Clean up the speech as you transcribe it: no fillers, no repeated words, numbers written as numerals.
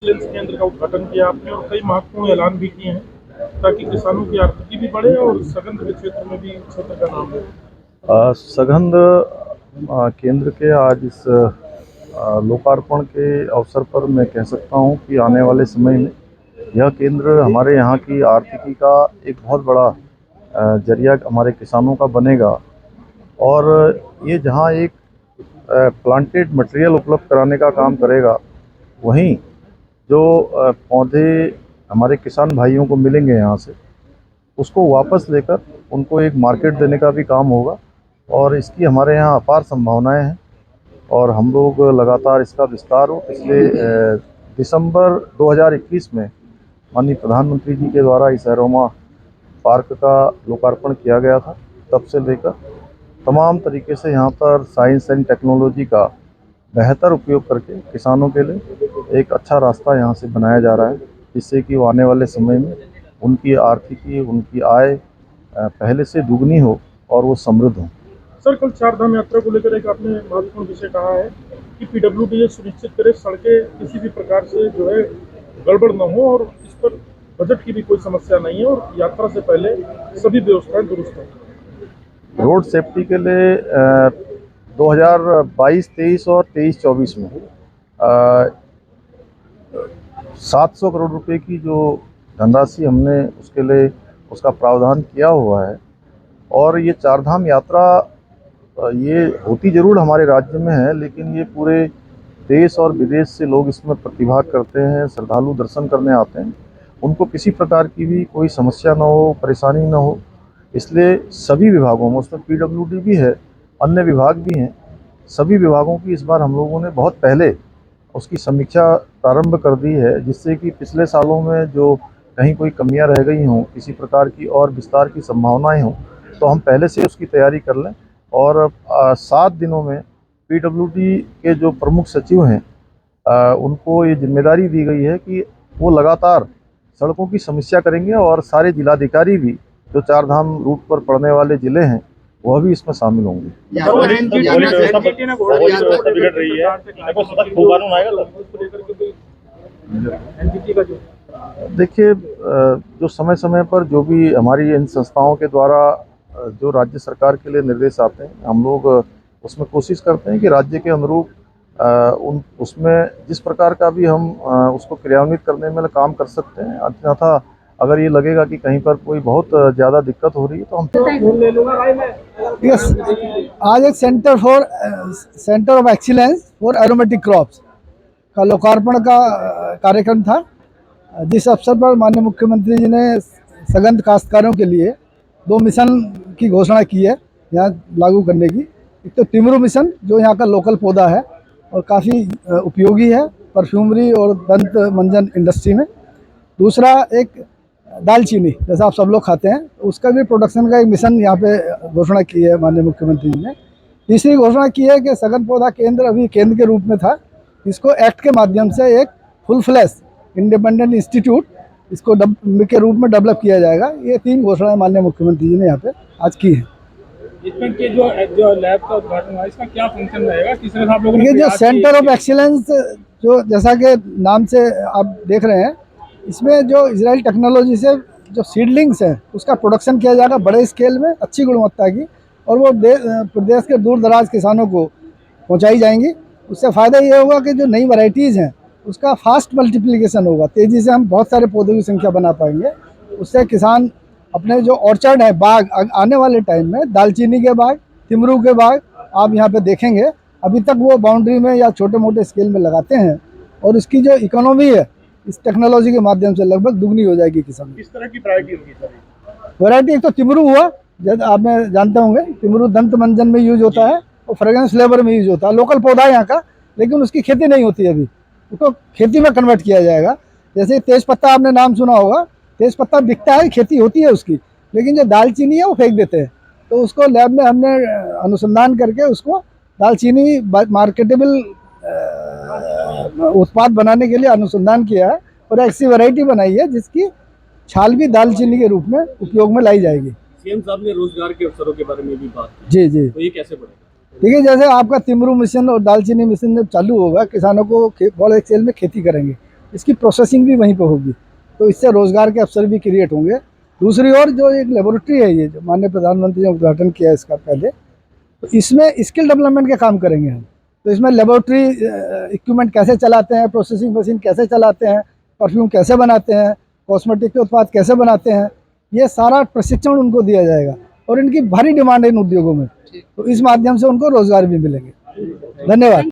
Excellence केंद्र का उद्घाटन किया आपने और कई महत्वपूर्ण ऐलान भी किए हैं ताकि किसानों की आर्थिकी भी बढ़े और सगंध के क्षेत्र में भी क्षेत्र का नाम हो। सगंध केंद्र के आज इस लोकार्पण के अवसर पर मैं कह सकता हूं कि आने वाले समय में यह केंद्र हमारे यहाँ की आर्थिकी का एक बहुत बड़ा जरिया हमारे किसानों का बनेगा। और ये जहाँ एक प्लांटेड मटेरियल उपलब्ध कराने का काम करेगा, वहीं जो पौधे हमारे किसान भाइयों को मिलेंगे यहाँ से, उसको वापस लेकर उनको एक मार्केट देने का भी काम होगा। और इसकी हमारे यहाँ अपार संभावनाएं हैं और हम लोग लगातार इसका विस्तार हो। पिछले दिसंबर 2021 में माननीय प्रधानमंत्री जी के द्वारा इस एरोमा पार्क का लोकार्पण किया गया था। तब से लेकर तमाम तरीके से यहाँ पर साइंस एंड टेक्नोलॉजी का बेहतर उपयोग करके किसानों के लिए एक अच्छा रास्ता यहाँ से बनाया जा रहा है, जिससे कि वो आने वाले समय में उनकी आर्थिकी, उनकी आय पहले से दुगनी हो और वो समृद्ध हो। सर, कल चारधाम यात्रा को लेकर एक आपने महत्वपूर्ण विषय कहा है कि पीडब्ल्यूडी ये सुनिश्चित करे सड़कें किसी भी प्रकार से जो है गड़बड़ न हो और इस पर बजट की भी कोई समस्या नहीं है और यात्रा से पहले सभी व्यवस्थाएं दुरुस्त हैं। रोड सेफ्टी के लिए 2022-23 और 23-24 में 700 करोड़ रुपए की जो धनराशि हमने उसके लिए उसका प्रावधान किया हुआ है। और ये चारधाम यात्रा ये होती जरूर हमारे राज्य में है, लेकिन ये पूरे देश और विदेश से लोग इसमें प्रतिभाग करते हैं, श्रद्धालु दर्शन करने आते हैं। उनको किसी प्रकार की भी कोई समस्या ना हो, परेशानी ना हो, इसलिए सभी विभागों में, उसमें पीडब्ल्यूडी भी है, अन्य विभाग भी हैं, सभी विभागों की इस बार हम लोगों ने बहुत पहले उसकी समीक्षा प्रारंभ कर दी है, जिससे कि पिछले सालों में जो कहीं कोई कमियां रह गई हों, किसी प्रकार की और विस्तार की संभावनाएं हों, तो हम पहले से उसकी तैयारी कर लें। और 7 दिनों में पीडब्ल्यूडी के जो प्रमुख सचिव हैं, उनको ये जिम्मेदारी दी गई है कि वो लगातार सड़कों की समीक्षा करेंगे और सारे जिलाधिकारी भी जो चारधाम रूट पर पड़ने वाले जिले हैं वह भी इसमें शामिल होंगे। देखिए, जो समय समय पर जो भी हमारी इन संस्थाओं के द्वारा जो राज्य सरकार के लिए निर्देश आते हैं, हम लोग उसमें कोशिश करते हैं कि राज्य के अनुरूप उसमें जिस प्रकार का भी हम उसको क्रियान्वित करने में काम कर सकते हैं। अन्यथा अगर ये लगेगा कि कहीं पर कोई बहुत ज़्यादा दिक्कत हो रही है तो हम यस, आज एक centre of excellence for aromatic crops का लोकार्पण का कार्यक्रम था, जिस अवसर पर माननीय मुख्यमंत्री जी ने सगंध काश्तकारों के लिए 2 मिशन की घोषणा की है यहाँ लागू करने की। एक तो टिमरू मिशन, जो यहाँ का लोकल पौधा है और काफ़ी उपयोगी है परफ्यूमरी और दंत मंजन इंडस्ट्री में। दूसरा एक दालचीनी, जैसा आप सब लोग खाते हैं, उसका भी प्रोडक्शन का एक मिशन यहाँ पे घोषणा की है माननीय मुख्यमंत्री जी ने। तीसरी घोषणा की है कि सघन पौधा केंद्र अभी केंद्र के रूप में था, इसको एक्ट के माध्यम से एक फुल फ्लैश इंडिपेंडेंट इंस्टीट्यूट इसको के रूप में डेवलप किया जाएगा। ये 3 घोषणाएं माननीय मुख्यमंत्री जी ने यहाँ पे आज की है। इसमें के जो लैब का उद्घाटन हुआ, इसका क्या फंक्शन रहेगा? किस तरह आप लोगों ने ये जो सेंटर ऑफ एक्सीलेंस, जो जैसा कि नाम से आप देख रहे हैं, इसमें जो इजराइल टेक्नोलॉजी से जो सीडलिंग्स हैं उसका प्रोडक्शन किया जाएगा बड़े स्केल में, अच्छी गुणवत्ता की, और वो प्रदेश के दूर दराज किसानों को पहुंचाई जाएंगी। उससे फ़ायदा ये होगा कि जो नई वैरायटीज़ हैं उसका फास्ट मल्टीप्लिकेशन होगा, तेज़ी से हम बहुत सारे पौधों की संख्या बना पाएंगे। उससे किसान अपने जो ऑर्चर्ड है, बाग, आने वाले टाइम में दालचीनी के बाग, तिमरू के बाग आप यहाँ पे देखेंगे। अभी तक वो बाउंड्री में या छोटे मोटे स्केल में लगाते हैं, और इसकी जो इकोनॉमी है इस टेक्नोलॉजी के माध्यम से लगभग दुगनी हो जाएगी किसान। किस तरह की वैरायटी होगी सर? वैरायटी एक तो तिमरू हुआ, जैसे आप जानते होंगे, तिमरू दंत मंजन में यूज होता है और फ्रेग्रेंस फ्लेवर में यूज होता है। लोकल पौधा है यहाँ का, लेकिन उसकी खेती नहीं होती है, अभी उसको खेती में कन्वर्ट किया जाएगा। जैसे तेज पत्ता आपने नाम सुना होगा, तेज पत्ता बिकता है, खेती होती है उसकी, लेकिन जो दालचीनी है वो फेंक देते हैं। तो उसको लैब में हमने अनुसंधान करके उसको दालचीनी मार्केटेबल उत्पाद बनाने के लिए अनुसंधान किया है, और ऐसी वैरायटी बनाई है जिसकी छाल भी दालचीनी के रूप में उपयोग में लाई जाएगी। सीएम साहब ने रोजगार के अवसरों के बारे में भी बात की। जी जी, तो ये कैसे बढ़ेगा? देखिए, जैसे आपका तिमरू मिशन और दालचीनी मिशन जब चालू होगा, किसानों को बड़े स्केल में खेती करेंगे, इसकी प्रोसेसिंग भी वहीं पर होगी, तो इससे रोज़गार के अवसर भी क्रिएट होंगे। दूसरी ओर जो एक लेबोरेटरी है, ये जो माननीय प्रधानमंत्री ने उद्घाटन किया इसका पहले, तो इसमें स्किल डेवलपमेंट का काम करेंगे हम। तो इसमें लेबोरेटरी इक्विपमेंट कैसे चलाते हैं, प्रोसेसिंग मशीन कैसे चलाते हैं, परफ्यूम कैसे बनाते हैं, कॉस्मेटिक के उत्पाद कैसे बनाते हैं, ये सारा प्रशिक्षण उनको दिया जाएगा। और इनकी भारी डिमांड है इन उद्योगों में, तो इस माध्यम से उनको रोजगार भी मिलेंगे। धन्यवाद।